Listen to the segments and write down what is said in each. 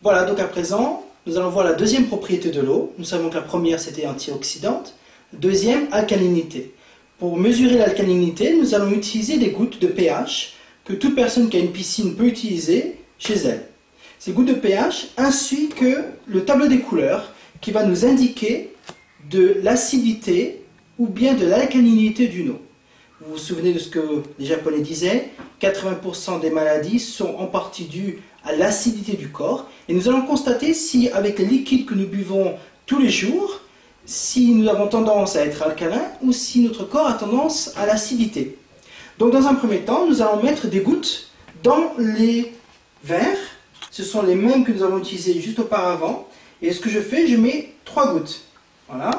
Voilà, donc à présent, nous allons voir la deuxième propriété de l'eau. Nous savons que la première, c'était antioxydante. Deuxième, alcalinité. Pour mesurer l'alcalinité, nous allons utiliser des gouttes de pH que toute personne qui a une piscine peut utiliser chez elle. Ces gouttes de pH, ainsi que le tableau des couleurs qui va nous indiquer de l'acidité ou bien de l'alcalinité d'une eau. Vous vous souvenez de ce que les Japonais disaient, 80% des maladies sont en partie dues à l'acidité du corps. Et nous allons constater si, avec les liquides que nous buvons tous les jours, si nous avons tendance à être alcalin ou si notre corps a tendance à l'acidité. Donc dans un premier temps, nous allons mettre des gouttes dans les verres. Ce sont les mêmes que nous avons utilisés juste auparavant. Et ce que je fais, je mets 3 gouttes. Voilà.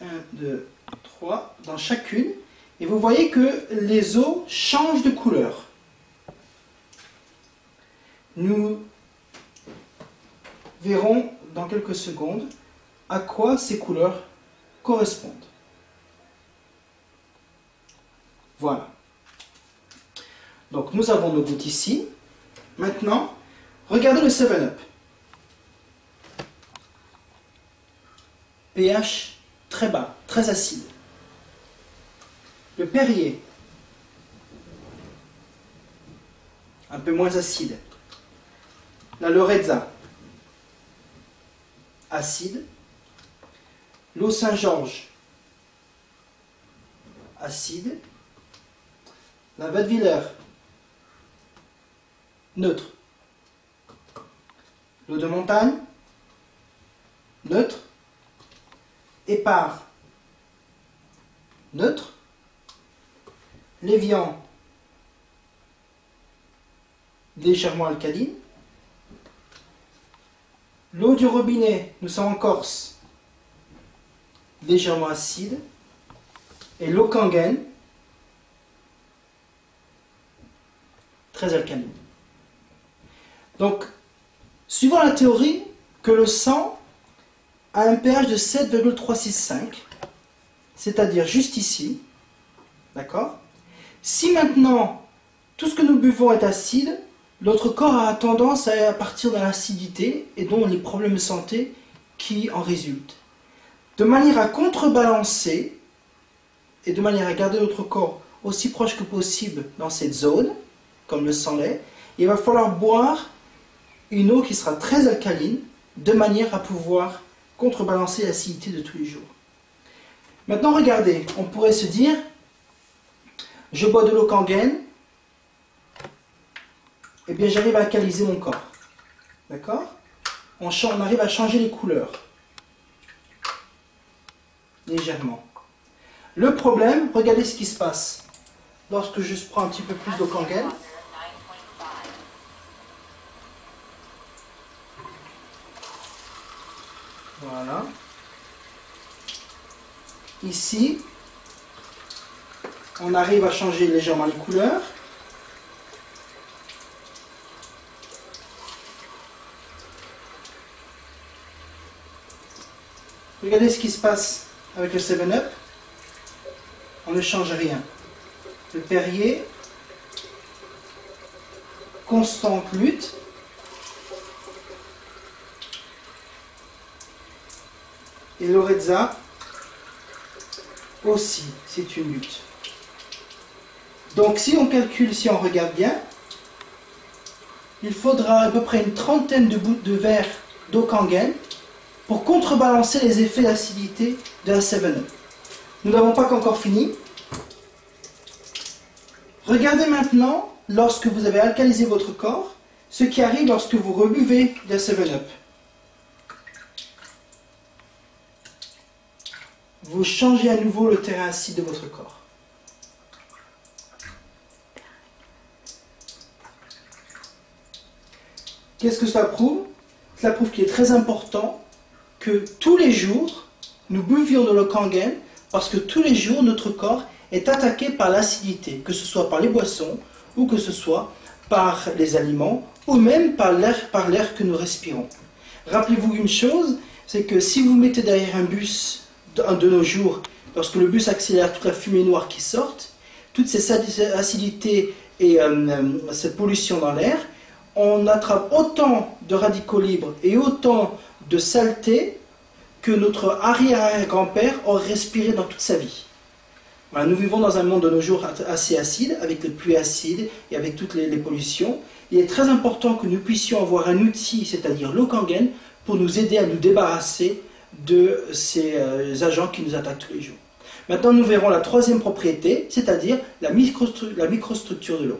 1, 2, 3 dans chacune. Et vous voyez que les eaux changent de couleur. Nous verrons dans quelques secondes à quoi ces couleurs correspondent. Voilà. Donc nous avons nos gouttes ici. Maintenant, regardez le 7-Up. pH très bas, très acide. Le Perrier, un peu moins acide. La Lorezza, acide. L'eau Saint-Georges, acide. La Wattwiller, neutre. L'eau de montagne, neutre. Épar, neutre. L'évian, légèrement alcaline. L'eau du robinet, nous sommes en Corse, légèrement acide. Et l'eau Kangen, très alcaline. Donc, suivant la théorie que le sang a un pH de 7,365, c'est-à-dire juste ici, d'accord? Si maintenant tout ce que nous buvons est acide, notre corps a tendance à partir de l'acidité et donc les problèmes de santé qui en résultent. De manière à contrebalancer et de manière à garder notre corps aussi proche que possible dans cette zone, comme le sang l'est, il va falloir boire une eau qui sera très alcaline de manière à pouvoir contrebalancer l'acidité de tous les jours. Maintenant, regardez, on pourrait se dire, je bois de l'eau Kangen, et bien j'arrive à alcaliser mon corps. D'accord? On arrive à changer les couleurs. Légèrement. Le problème, regardez ce qui se passe. Lorsque je prends un petit peu plus d'eau Kangen, voilà. Ici, on arrive à changer légèrement les couleurs. Regardez ce qui se passe avec le 7-Up. On ne change rien. Le Perrier, constante lutte. Et l'Orezza aussi, c'est une lutte. Donc si on calcule, si on regarde bien, il faudra à peu près une trentaine de verres d'eau Kangen pour contrebalancer les effets d'acidité de la 7-Up. Nous n'avons pas encore fini. Regardez maintenant, lorsque vous avez alcalisé votre corps, ce qui arrive lorsque vous rebuvez de la 7-Up. Vous changez à nouveau le terrain acide de votre corps. Qu'est-ce que cela prouve? Cela prouve qu'il est très important que tous les jours, nous buvions de l'eau Kangen parce que tous les jours, notre corps est attaqué par l'acidité, que ce soit par les boissons ou que ce soit par les aliments ou même par l'air que nous respirons. Rappelez-vous une chose, c'est que si vous mettez derrière un bus de nos jours, lorsque le bus accélère, toute la fumée noire qui sort, toutes ces acidités et cette pollution dans l'air, on attrape autant de radicaux libres et autant de saleté que notre arrière-grand-père aurait respiré dans toute sa vie. Voilà, nous vivons dans un monde de nos jours assez acide, avec les pluies acides et avec toutes les pollutions. Il est très important que nous puissions avoir un outil, c'est-à-dire l'eau Kangen, pour nous aider à nous débarrasser de ces agents qui nous attaquent tous les jours. Maintenant, nous verrons la troisième propriété, c'est-à-dire la microstructure de l'eau.